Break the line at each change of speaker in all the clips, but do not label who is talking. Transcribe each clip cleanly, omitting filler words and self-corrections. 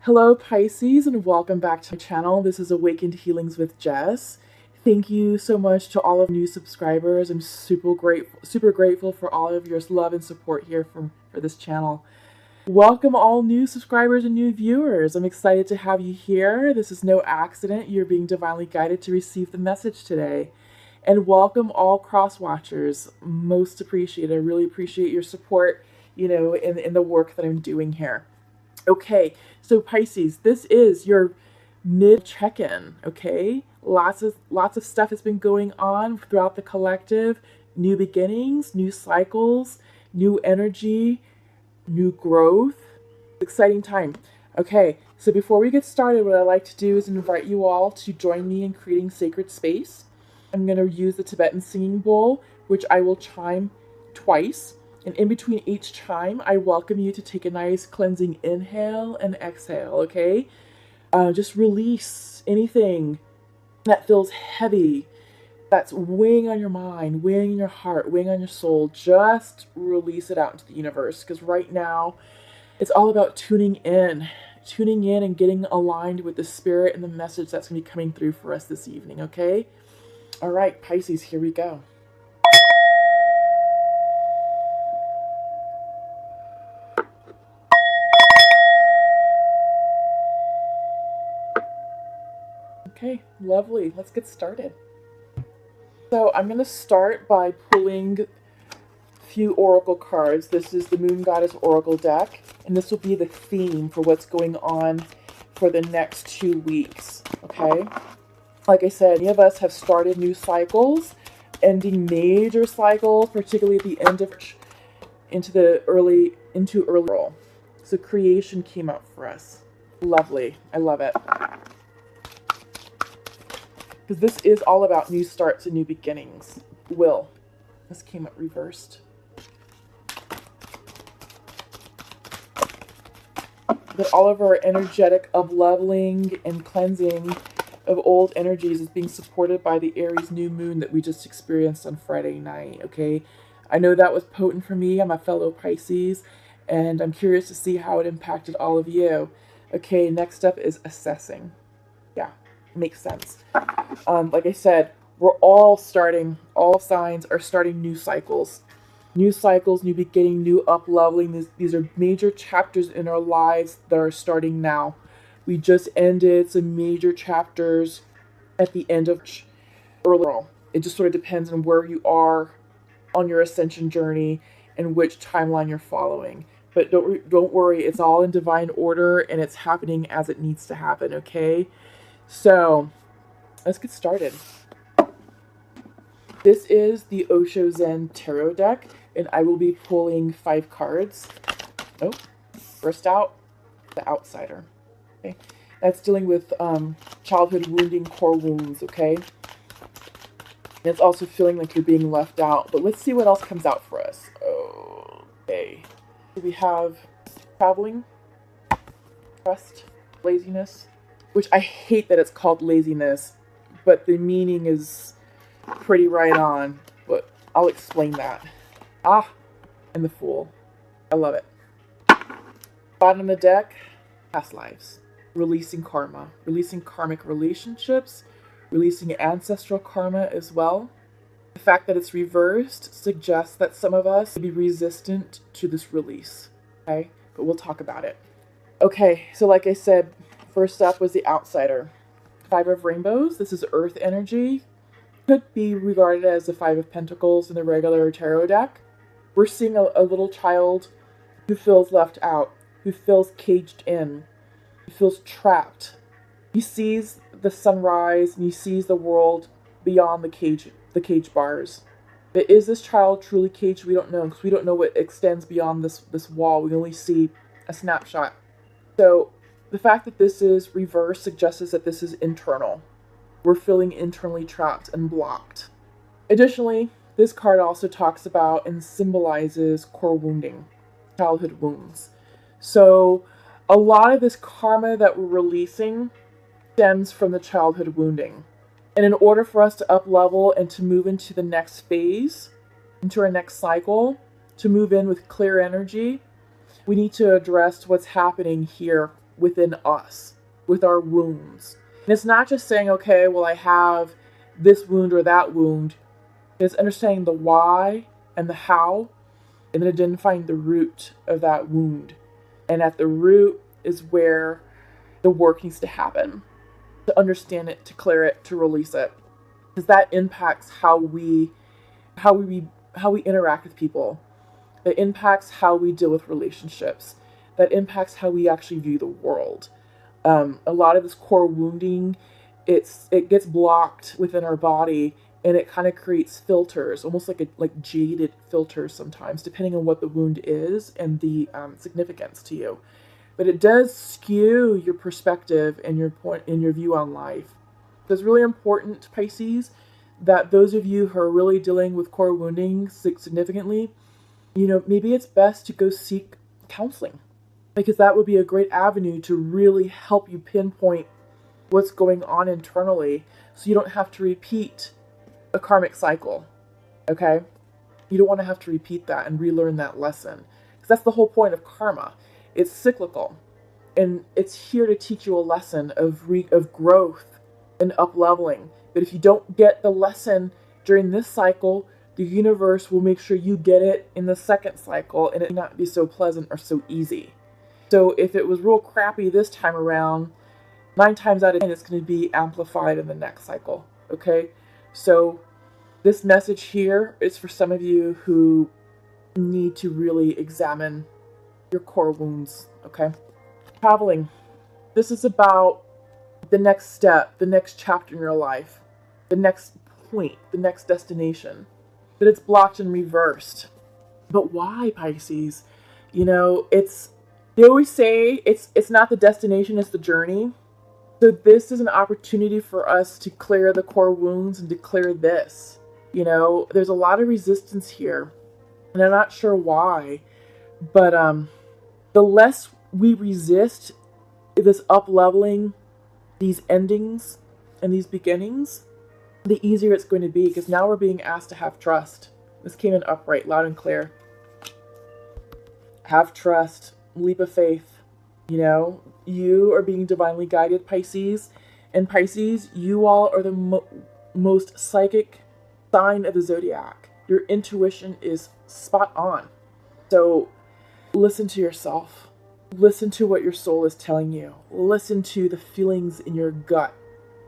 Hello Pisces, and welcome back to my channel. This is Awakened Healings with Jess. Thank you so much to all of new subscribers. I'm super grateful for all of your love and support here for this channel. Welcome all new subscribers and new viewers. I'm excited to have you here. This is no accident. You're being divinely guided to receive the message today. And welcome all cross watchers. Most appreciated. I really appreciate your support, in the work that I'm doing here. Okay, so Pisces, this is your mid check-in, okay? Lots of stuff has been going on throughout the collective. New beginnings, new cycles, new energy, new growth. Exciting time. Okay, so before we get started, what I like to do is invite you all to join me in creating sacred space. I'm going to use the Tibetan singing bowl, which I will chime twice. And in between each chime, I welcome you to take a nice cleansing inhale and exhale, okay? Just release anything that feels heavy, that's weighing on your mind, weighing on your heart, weighing on your soul. Just release it out into the universe, because right now, it's all about tuning in and getting aligned with the spirit and the message that's going to be coming through for us this evening, okay? All right, Pisces, here we go. Okay, lovely. Let's get started. So I'm going to start by pulling a few oracle cards. This is the Moon Goddess Oracle deck, and this will be the theme for what's going on for the next 2 weeks, okay? Like I said, many of us have started new cycles, ending major cycles, particularly at the end of into early. So creation came up for us. Lovely. I love it. Because this is all about new starts and new beginnings. Will. This came up reversed. But all of our energetic up-leveling and cleansing of old energies is being supported by the Aries new moon that we just experienced on Friday night, okay? I know that was potent for me. I'm a fellow Pisces, and I'm curious to see how it impacted all of you. Okay, next up is assessing. Yeah, makes sense. Like I said, we're all signs are starting new cycles. New cycles, new beginning, new up-leveling. These are major chapters in our lives that are starting now. We just ended some major chapters at the end of earlier. It just sort of depends on where you are on your ascension journey and which timeline you're following. But don't worry, it's all in divine order and it's happening as it needs to happen, okay? So, let's get started. This is the Osho Zen Tarot deck, and I will be pulling 5 cards. Oh, first out, the Outsider. Okay, that's dealing with childhood wounding, core wounds, okay? And it's also feeling like you're being left out. But let's see what else comes out for us. Okay. We have traveling, trust, laziness, which I hate that it's called laziness, but the meaning is pretty right on. But I'll explain that. And the Fool. I love it. Bottom of the deck, past lives. Releasing karma, releasing karmic relationships, releasing ancestral karma as well. The fact that it's reversed suggests that some of us may be resistant to this release, okay? But we'll talk about it. Okay, so like I said, first up was the Outsider. 5 of Rainbows, this is Earth energy. Could be regarded as the 5 of Pentacles in the regular tarot deck. We're seeing a little child who feels left out, who feels caged in, he feels trapped. He sees the sunrise and he sees the world beyond the cage bars. But is this child truly caged? We don't know, because we don't know what extends beyond this wall. We only see a snapshot. So the fact that this is reversed suggests that this is internal. We're feeling internally trapped and blocked. Additionally, this card also talks about and symbolizes core wounding, childhood wounds. So a lot of this karma that we're releasing stems from the childhood wounding. And in order for us to up-level and to move into the next phase, into our next cycle, to move in with clear energy, we need to address what's happening here within us, with our wounds. And it's not just saying, okay, well, I have this wound or that wound. It's understanding the why and the how, and then identifying the root of that wound. And at the root is where the work needs to happen, to understand it, to clear it, to release it, because that impacts how we interact with people. That impacts how we deal with relationships. That impacts how we actually view the world. A lot of this core wounding, it gets blocked within our body, and it kind of creates filters, almost like jaded filters sometimes, depending on what the wound is and the significance to you. But it does skew your perspective and your point and your view on life. So it's really important, Pisces, that those of you who are really dealing with core wounding significantly, maybe it's best to go seek counseling, because that would be a great avenue to really help you pinpoint what's going on internally, so you don't have to repeat a karmic cycle. Okay? You don't want to have to repeat that and relearn that lesson, because that's the whole point of karma. It's cyclical, and it's here to teach you a lesson of growth and up-leveling. But if you don't get the lesson during this cycle, the universe will make sure you get it in the second cycle, and it may not be so pleasant or so easy. So if it was real crappy this time around, 9 times out of 10 it's going to be amplified in the next cycle. Okay? So this message here is for some of you who need to really examine your core wounds. Okay? Traveling. This is about the next step, the next chapter in your life, the next point, the next destination. But it's blocked and reversed. But why, Pisces? They always say it's not the destination, it's the journey. So this is an opportunity for us to clear the core wounds and to clear this. There's a lot of resistance here, and I'm not sure why, but the less we resist this up-leveling, these endings and these beginnings, the easier it's going to be, because now we're being asked to have trust. This came in upright, loud and clear. Have trust, leap of faith. You are being divinely guided, Pisces. And Pisces, you all are the most psychic sign of the zodiac. Your intuition is spot on. So listen to yourself. Listen to what your soul is telling you. Listen to the feelings in your gut,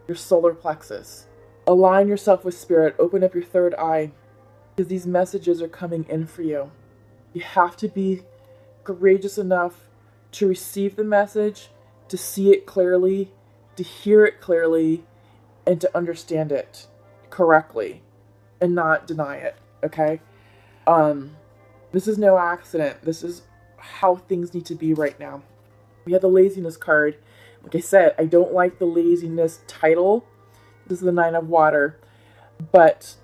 your solar plexus. Align yourself with spirit. Open up your third eye, because these messages are coming in for you. You have to be courageous enough to receive the message, to see it clearly, to hear it clearly, and to understand it correctly and not deny it. Okay? This is no accident. This is how things need to be right now. We have the laziness card. Like I said, I don't like the laziness title. This is the 9 of water. But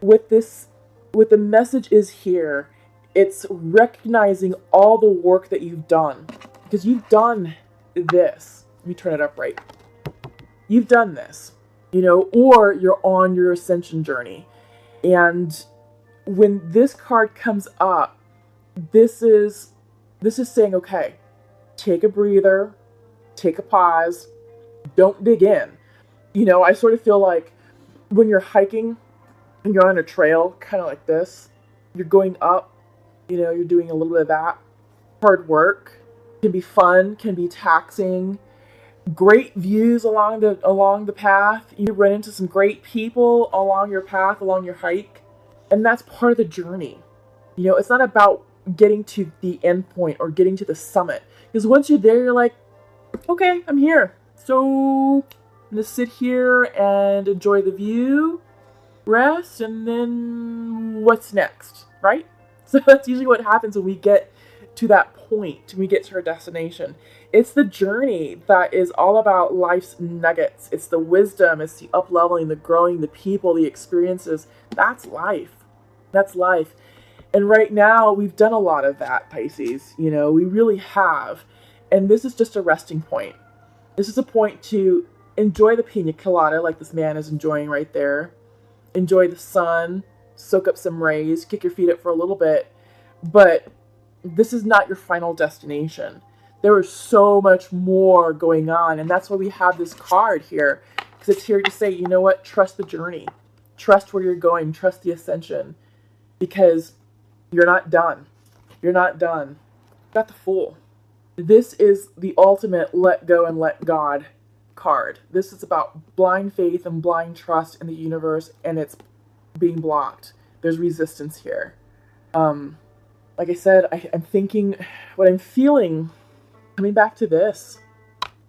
with the message is here, it's recognizing all the work that you've done. Because you've done this. Let me turn it up right. You've done this, or you're on your ascension journey. And when this card comes up, this is saying, okay, take a breather, take a pause, don't dig in. I sort of feel like when you're hiking and you're on a trail, kind of like this, you're going up, you're doing a little bit of that. Hard work can be fun, can be taxing. Great views along the path. You run into some great people along your path, along your hike. And that's part of the journey. It's not about getting to the end point or getting to the summit. Because once you're there, you're like, okay, I'm here. So I'm going to sit here and enjoy the view, rest, and then what's next, right? So that's usually what happens when we get to that point, when we get to our destination. It's the journey that is all about life's nuggets. It's the wisdom, it's the up-leveling, the growing, the people, the experiences. That's life. That's life. And right now, we've done a lot of that, Pisces. We really have. And this is just a resting point. This is a point to enjoy the pina colada like this man is enjoying right there. Enjoy the sun, soak up some rays, kick your feet up for a little bit. But this is not your final destination. There is so much more going on. And that's why we have this card here. Because it's here to say, you know what? Trust the journey. Trust where you're going. Trust the ascension. Because you're not done. You're not done. Got the Fool. This is the ultimate let go and let God card. This is about blind faith and blind trust in the universe, and it's being blocked. There's resistance here. Like I said, I'm thinking, what I'm feeling, coming back to this.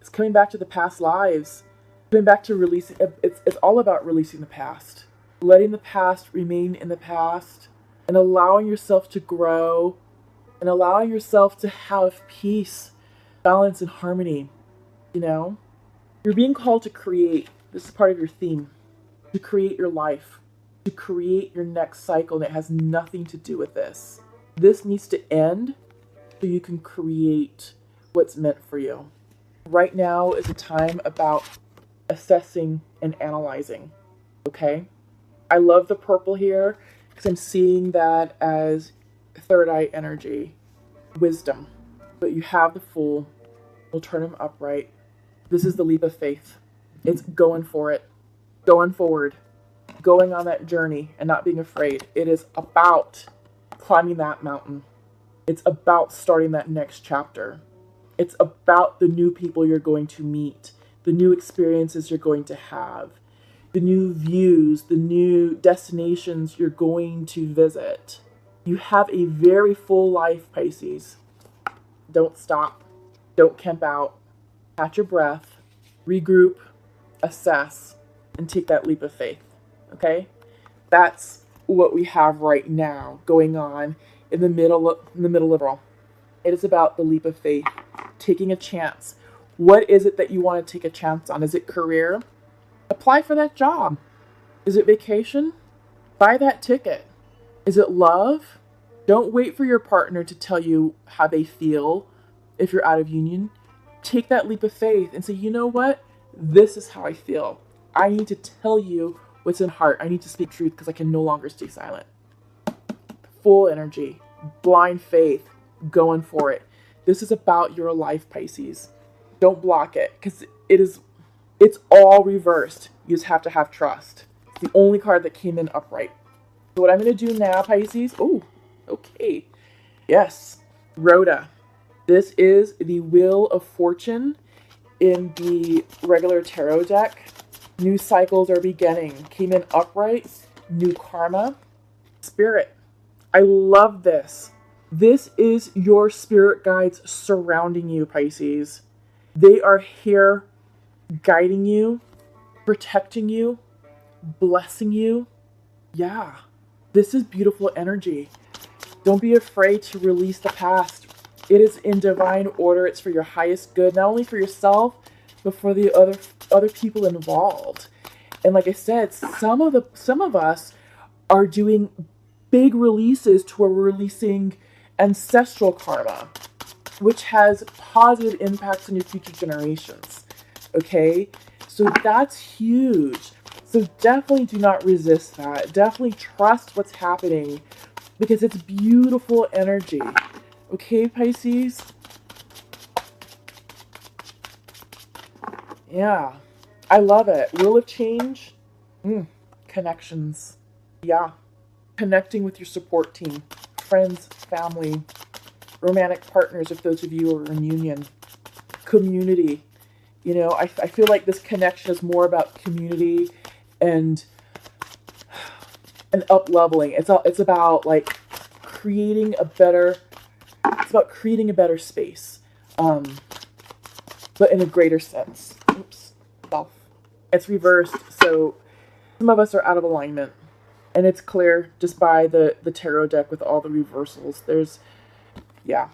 It's coming back to the past lives. Coming back to releasing. It's all about releasing the past. Letting the past remain in the past. And allowing yourself to grow. And allowing yourself to have peace, balance, and harmony. You know? You're being called to create. This is part of your theme. To create your life. To create your next cycle. And it has nothing to do with this. This needs to end so you can create what's meant for you. Right now is a time about assessing and analyzing. Okay? I love the purple here because I'm seeing that as third eye energy, wisdom. But you have the Fool. We'll turn him upright. This is the leap of faith. It's going for it. Going forward. Going on that journey and not being afraid. It is about climbing that mountain. It's about starting that next chapter. It's about the new people you're going to meet, the new experiences you're going to have, the new views, the new destinations you're going to visit. You have a very full life, Pisces. Don't stop. Don't camp out. Catch your breath. Regroup. Assess. And take that leap of faith. Okay? That's what we have right now going on in the middle of all. It is about the leap of faith. Taking a chance. What is it that you want to take a chance on? Is it career? Apply for that job. Is it vacation? Buy that ticket. Is it love? Don't wait for your partner to tell you how they feel if you're out of union. Take that leap of faith and say, you know what? This is how I feel. I need to tell you what's in heart. I need to speak truth because I can no longer stay silent. Full energy. Blind faith. Going for it. This is about your life, Pisces. Don't block it because it's all reversed. You just have to have trust. It's the only card that came in upright. So what I'm going to do now, Pisces. Oh, okay. Yes. Rhoda. This is the Wheel of Fortune in the regular tarot deck. New cycles are beginning. Came in upright. New karma. Spirit. I love this. This is your spirit guides surrounding you, Pisces. They are here guiding you, protecting you, blessing you. Yeah, this is beautiful energy. Don't be afraid to release the past. It is in divine order. It's for your highest good, not only for yourself, but for the other people involved. And like I said, some of us are doing big releases to where we're releasing ancestral karma, which has positive impacts on your future generations. Okay? So that's huge. So definitely do not resist that. Definitely trust what's happening because it's beautiful energy. Okay, Pisces? Yeah. I love it. Wheel of Change. Connections. Yeah. Connecting with your support team. Friends, family, romantic partners if those of you are in union. Community. You know, I feel like this connection is more about community and up-leveling. It's about like creating a better space. But in a greater sense. Oops. Self. It's reversed, so some of us are out of alignment. And it's clear just by the tarot deck with all the reversals. There's, a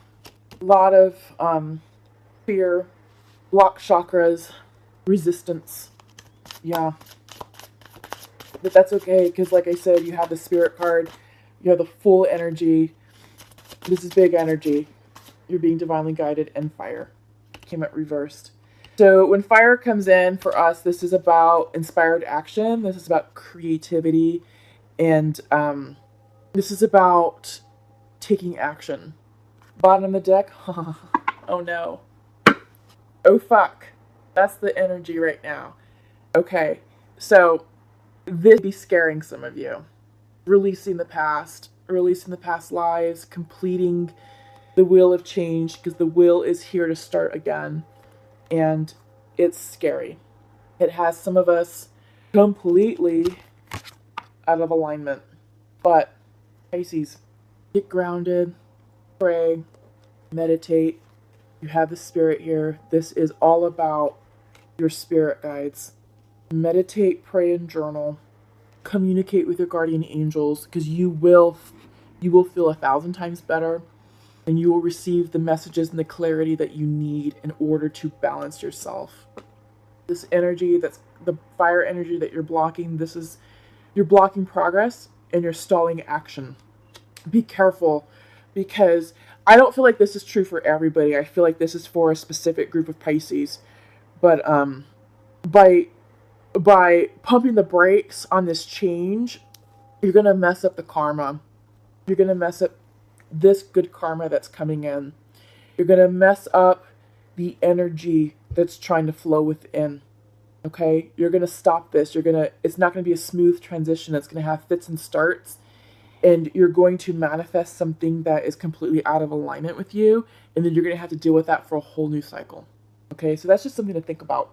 lot of fear, block chakras, resistance. Yeah. But that's okay, because like I said, you have the Spirit card. You have the full energy. This is big energy. You're being divinely guided, and fire. Came out reversed. So when fire comes in for us, this is about inspired action. This is about creativity. And this is about taking action. Bottom of the deck, Oh no. Oh fuck. That's the energy right now. Okay. So this be scaring some of you. Releasing the past lives, completing the wheel of change, because the wheel is here to start again. And it's scary. It has some of us completely out of alignment. But Pisces, get grounded, pray, meditate. You have the spirit here. This is all about your spirit guides. Meditate, pray, and journal. Communicate with your guardian angels, because you will feel 1,000 times better, and you will receive the messages and the clarity that you need in order to balance yourself. This energy, that's the fire energy that you're blocking, you're blocking progress and you're stalling action. Be careful, because I don't feel like this is true for everybody. I feel like this is for a specific group of Pisces. But by pumping the brakes on this change, you're going to mess up the karma. You're going to mess up this good karma that's coming in. You're going to mess up the energy that's trying to flow within. Okay? You're going to stop this. It's not going to be a smooth transition. It's going to have fits and starts. And you're going to manifest something that is completely out of alignment with you. And then you're going to have to deal with that for a whole new cycle. Okay? So that's just something to think about.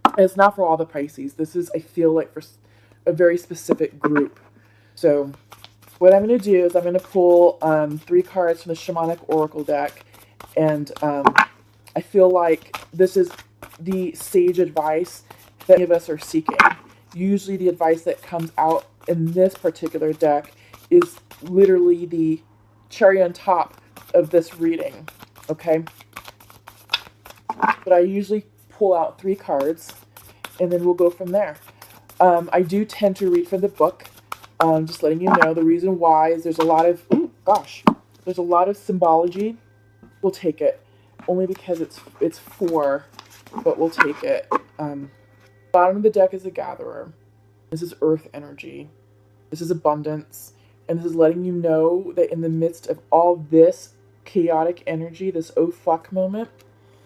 And it's not for all the Pisces. This is, I feel like, for a very specific group. So what I'm going to do is I'm going to pull 3 cards from the Shamanic Oracle deck. And I feel like this is the sage advice that many of us are seeking. Usually the advice that comes out in this particular deck is literally the cherry on top of this reading. Okay? But I usually pull out 3 cards, and then we'll go from there. I do tend to read from the book. Just letting you know, the reason why is there's a lot of, there's a lot of symbology. We'll take it. Only because it's 4, but we'll take it. Bottom of the deck is a gatherer. This is earth energy. This is abundance. And this is letting you know that in the midst of all this chaotic energy, this oh fuck moment,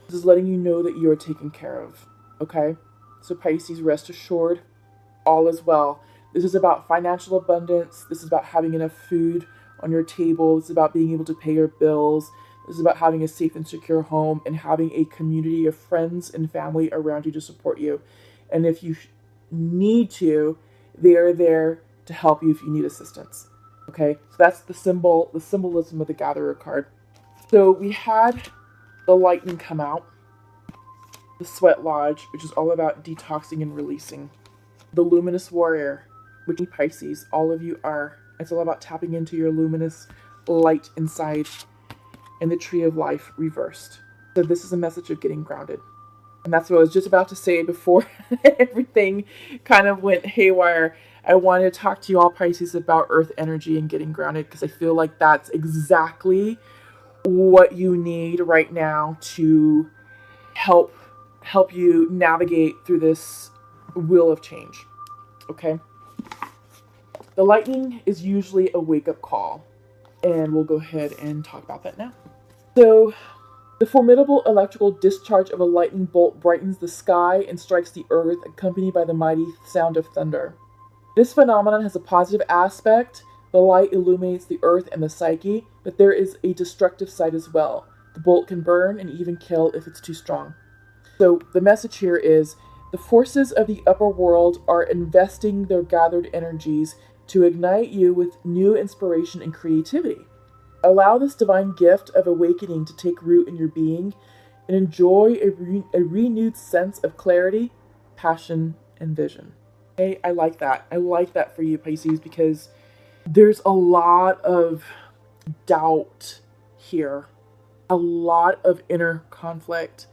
this is letting you know that you are taken care of. Okay? So Pisces, rest assured, all is well. This is about financial abundance. This is about having enough food on your table. This is about being able to pay your bills. This is about having a safe and secure home and having a community of friends and family around you to support you. And if you need to, they are there to help you if you need assistance. Okay? So that's the symbolism of the Gatherer card. So we had the Lightning come out. The Sweat Lodge, which is all about detoxing and releasing. The Luminous Warrior, which Pisces, all of you are. It's all about tapping into your luminous light inside. And the Tree of Life reversed. So this is a message of getting grounded. And that's what I was just about to say before everything kind of went haywire. I wanted to talk to you all, Pisces, about earth energy and getting grounded, because I feel like that's exactly what you need right now to help you navigate through this wheel of change. Okay? The lightning is usually a wake-up call, and we'll go ahead and talk about that now. So, the formidable electrical discharge of a lightning bolt brightens the sky and strikes the earth, accompanied by the mighty sound of thunder. This phenomenon has a positive aspect. The light illuminates the earth and the psyche, but there is a destructive side as well. The bolt can burn and even kill if it's too strong. So the message here is, the forces of the upper world are investing their gathered energies to ignite you with new inspiration and creativity. Allow this divine gift of awakening to take root in your being and enjoy a renewed sense of clarity, passion, and vision. Okay, I like that. I like that for you, Pisces, because there's a lot of doubt here, a lot of inner conflict,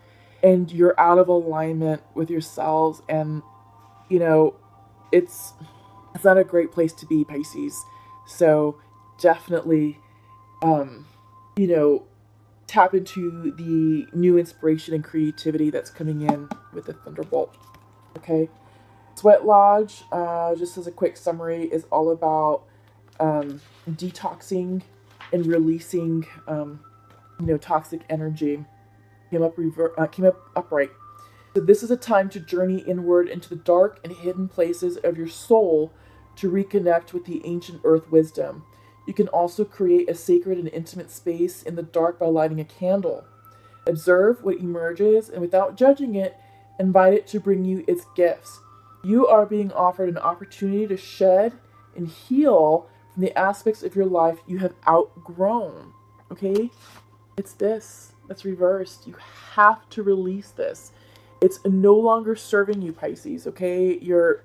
and you're out of alignment with yourselves, and, you know, it's not a great place to be, Pisces. So definitely, tap into the new inspiration and creativity that's coming in with the Thunderbolt. Okay? Sweat Lodge, just as a quick summary, is all about detoxing and releasing, toxic energy. came up upright. So this is a time to journey inward into the dark and hidden places of your soul to reconnect with the ancient earth wisdom. You can also create a sacred and intimate space in the dark by lighting a candle. Observe what emerges and without judging it, invite it to bring you its gifts. You are being offered an opportunity to shed and heal from the aspects of your life you have outgrown. Okay? It's this that's reversed. You have to release this. It's no longer serving you, Pisces, okay? You're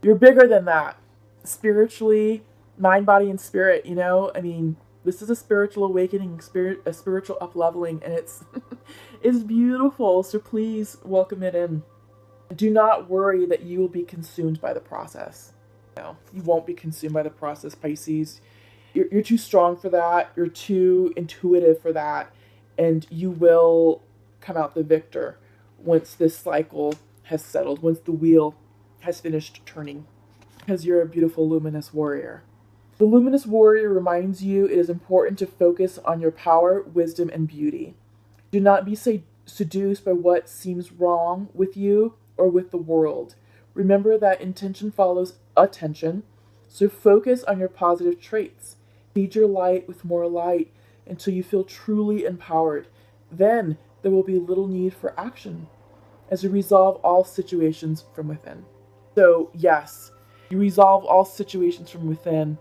bigger than that. Spiritually, mind, body, and spirit, you know? I mean, this is a spiritual awakening, a spiritual up-leveling, and it's it's beautiful. So please welcome it in. Do not worry that you will be consumed by the process. No, you won't be consumed by the process, Pisces. You're too strong for that. You're too intuitive for that. And you will come out the victor once this cycle has settled, once the wheel has finished turning, because you're a beautiful luminous warrior. The luminous warrior reminds you it is important to focus on your power, wisdom, and beauty. Do not be seduced by what seems wrong with you or with the world. Remember that intention follows attention, so focus on your positive traits. Feed your light with more light until you feel truly empowered. Then there will be little need for action as you resolve all situations from within. So yes, you resolve all situations from within.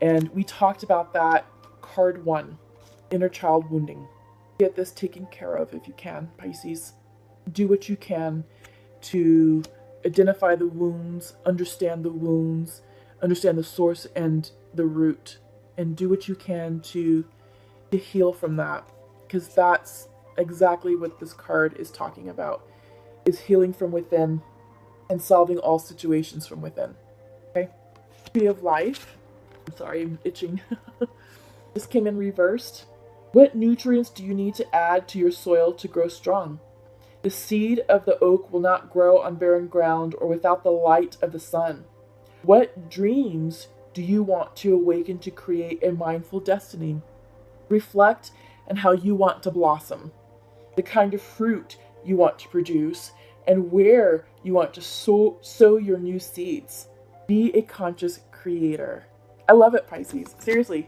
And we talked about that, card 1, inner child wounding. Get this taken care of if you can, Pisces. Do what you can to identify the wounds, understand the source and the root, and do what you can to heal from that, because that's exactly what this card is talking about, is healing from within and solving all situations from within. Okay? Tree of Life. I'm sorry, I'm itching. This came in reversed. What nutrients do you need to add to your soil to grow strong? The seed of the oak will not grow on barren ground or without the light of the sun. What dreams do you want to awaken to create a mindful destiny? Reflect on how you want to blossom, the kind of fruit you want to produce, and where you want to sow your new seeds. Be a conscious creator. I love it, Pisces. Seriously.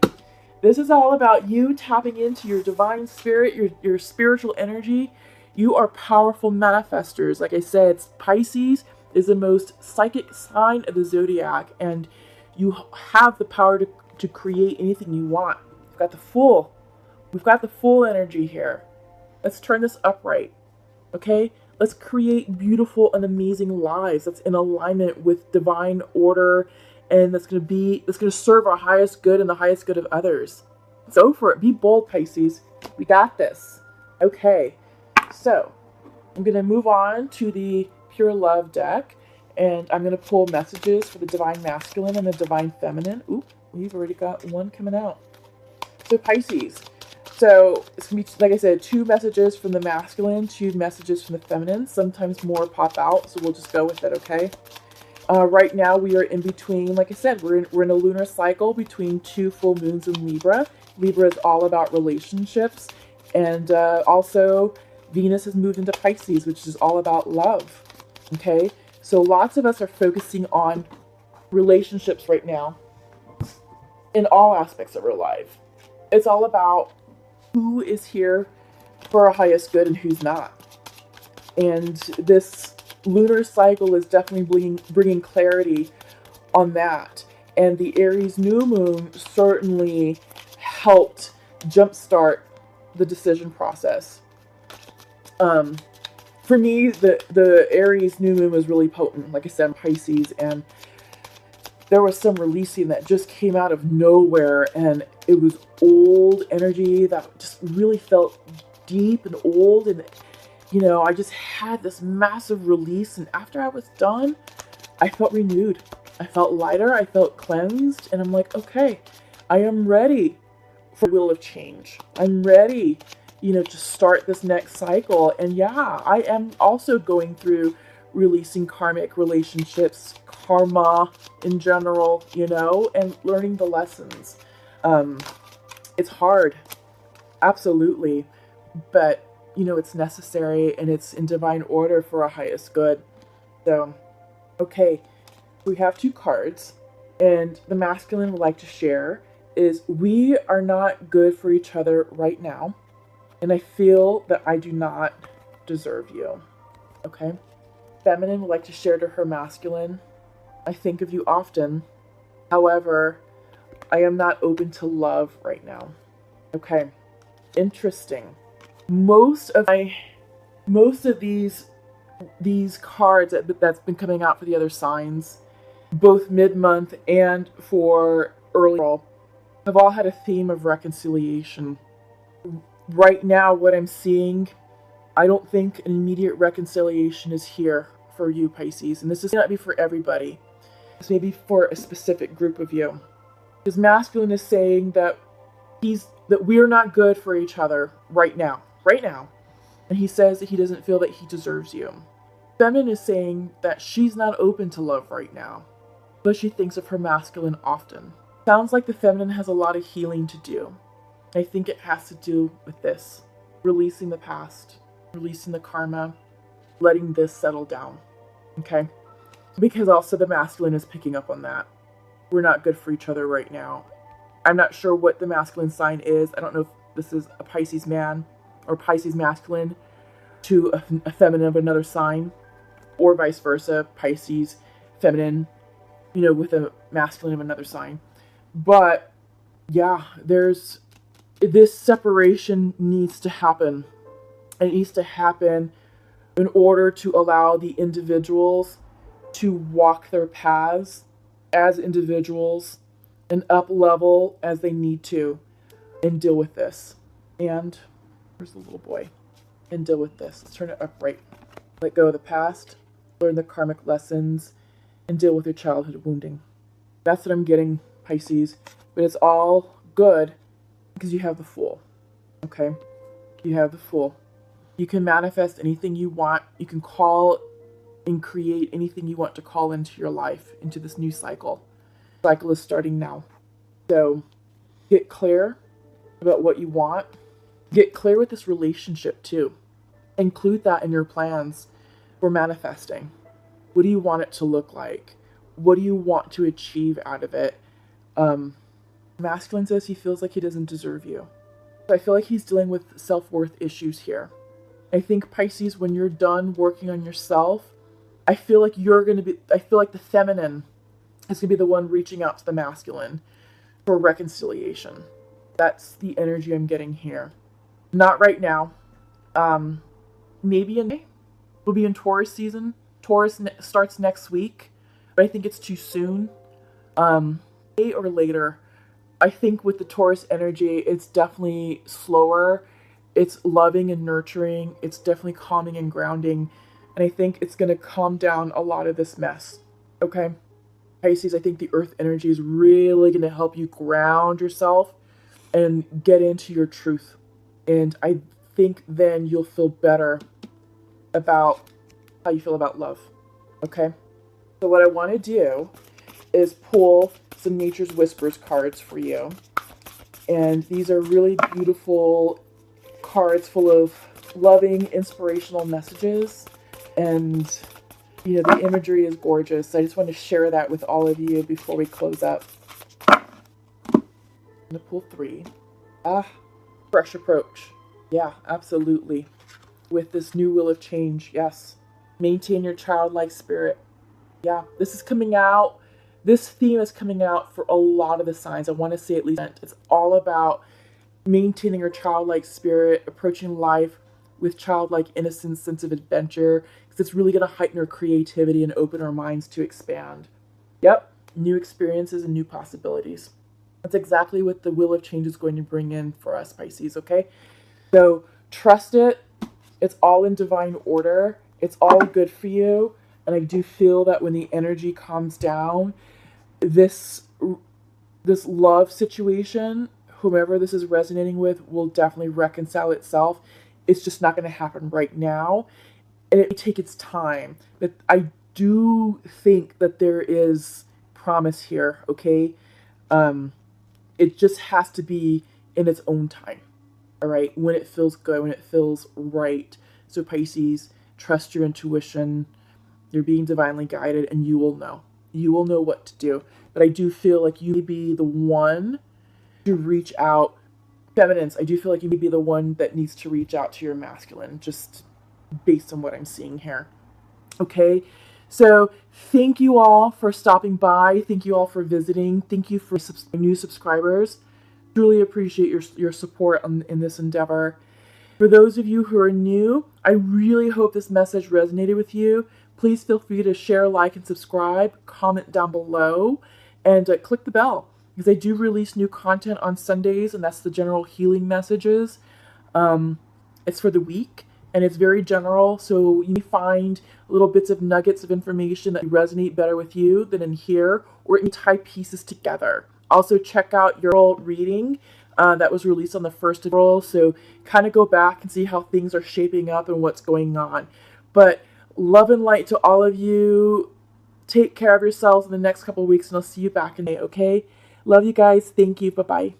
This is all about you tapping into your divine spirit, your spiritual energy. You are powerful manifestors. Like I said, Pisces is the most psychic sign of the zodiac, and you have the power to create anything you want. We've got the full energy here. Let's turn this upright. Okay? Let's create beautiful and amazing lives that's in alignment with divine order, and that's going to serve our highest good and the highest good of others. Let's go for it. Be bold, Pisces. We got this. Okay. So, I'm going to move on to the Pure Love deck, and I'm going to pull messages for the Divine Masculine and the Divine Feminine. Oop, we've already got one coming out. So, Pisces. So, it's going to be, like I said, 2 messages from the masculine, 2 messages from the feminine. Sometimes more pop out, so we'll just go with it, okay? Right now, we are in between, like I said, we're in a lunar cycle between 2 full moons in Libra. Libra is all about relationships, and also Venus has moved into Pisces, which is all about love, okay? So lots of us are focusing on relationships right now in all aspects of our life. It's all about who is here for our highest good and who's not. And this lunar cycle is definitely bringing clarity on that. And the Aries new moon certainly helped jumpstart the decision process. For me, the Aries new moon was really potent. Like I said, Pisces, and there was some releasing that just came out of nowhere, and it was old energy that just really felt deep and old, and you know, I just had this massive release, and after I was done, I felt renewed. I felt lighter, I felt cleansed, and I'm like, okay, I am ready for the wheel of change. I'm ready, you know, to start this next cycle. And yeah, I am also going through releasing karmic relationships, karma in general, you know, and learning the lessons. It's hard, absolutely, but it's necessary and it's in divine order for our highest good. So, okay, we have 2 cards, and the masculine would like to share is we are not good for each other right now, and I feel that I do not deserve you. Okay? Feminine would like to share to her masculine, I think of you often. However, I am not open to love right now. Okay. Interesting. Most of these cards that's been coming out for the other signs, both mid-month and for early, have all had a theme of reconciliation. Right now, what I'm seeing, I don't think an immediate reconciliation is here for you, Pisces, and this may not be for everybody. This may be for a specific group of you. Because masculine is saying that we're not good for each other right now. And he says that he doesn't feel that he deserves you. Feminine is saying that she's not open to love right now, but she thinks of her masculine often. Sounds like the feminine has a lot of healing to do. I think it has to do with this. Releasing the past, releasing the karma, letting this settle down. Okay? Because also the masculine is picking up on that. We're not good for each other right now. I'm not sure what the masculine sign is. I don't know if this is a Pisces man or Pisces masculine to a feminine of another sign, or vice versa, Pisces feminine, with a masculine of another sign. But yeah, this separation needs to happen. It needs to happen in order to allow the individuals to walk their paths as individuals and up level as they need to and deal with this. And where's the little boy? And deal with this. Let's turn it upright. Let go of the past, learn the karmic lessons, and deal with your childhood wounding. That's what I'm getting, Pisces. But it's all good because you have the Fool. Okay? You have the Fool. You can manifest anything you want. You can call and create anything you want to call into your life, into this new cycle. The cycle is starting now. So get clear about what you want. Get clear with this relationship too. Include that in your plans for manifesting. What do you want it to look like? What do you want to achieve out of it? Masculine says he feels like he doesn't deserve you. So I feel like he's dealing with self-worth issues here. I think, Pisces, when you're done working on yourself, I feel like the feminine is going to be the one reaching out to the masculine for reconciliation. That's the energy I'm getting here. Not right now. Maybe in May. We'll be in Taurus season. Taurus starts next week, but I think it's too soon. May or later. I think with the Taurus energy, it's definitely slower. It's loving and nurturing. It's definitely calming and grounding. And I think it's going to calm down a lot of this mess. Okay? Pisces, I think the earth energy is really going to help you ground yourself and get into your truth. And I think then you'll feel better about how you feel about love. Okay? So what I want to do is pull some Nature's Whispers cards for you. And these are really beautiful cards full of loving, inspirational messages. And, the imagery is gorgeous. I just want to share that with all of you before we close up. I'm going to pull 3. Fresh approach. Yeah, absolutely. With this new will of change, yes. Maintain your childlike spirit. Yeah, this is coming out. This theme is coming out for a lot of the signs. I want to say at least it's all about maintaining your childlike spirit, approaching life with childlike innocence, sense of adventure, because it's really going to heighten our creativity and open our minds to expand. Yep, new experiences and new possibilities. That's exactly what the Wheel of Change is going to bring in for us, Pisces, okay? So trust it. It's all in divine order. It's all good for you. And I do feel that when the energy calms down, this love situation, whomever this is resonating with, will definitely reconcile itself. It's just not going to happen right now. And it may take its time. But I do think that there is promise here, okay? It just has to be in its own time. all right, when it feels good, when it feels right. So Pisces, trust your intuition. You're being divinely guided, and you will know. You will know what to do. But I do feel like you may be the one to reach out. Feminines, I do feel like you may be the one that needs to reach out to your masculine, just based on what I'm seeing here. Okay, so thank you all for stopping by. Thank you all for visiting. Thank you for new subscribers. Truly appreciate your support in this endeavor. For those of you who are new, I really hope this message resonated with you. Please feel free to share, like, and subscribe. Comment down below, and click the bell, because I do release new content on Sundays, and that's the general healing messages. It's for the week, and it's very general, so you may find little bits of nuggets of information that resonate better with you than in here, or you tie pieces together. Also, check out your reading that was released on the 1st of April, so kind of go back and see how things are shaping up and what's going on. But love and light to all of you. Take care of yourselves in the next couple of weeks, and I'll see you back in May, okay? Love you guys. Thank you. Bye-bye.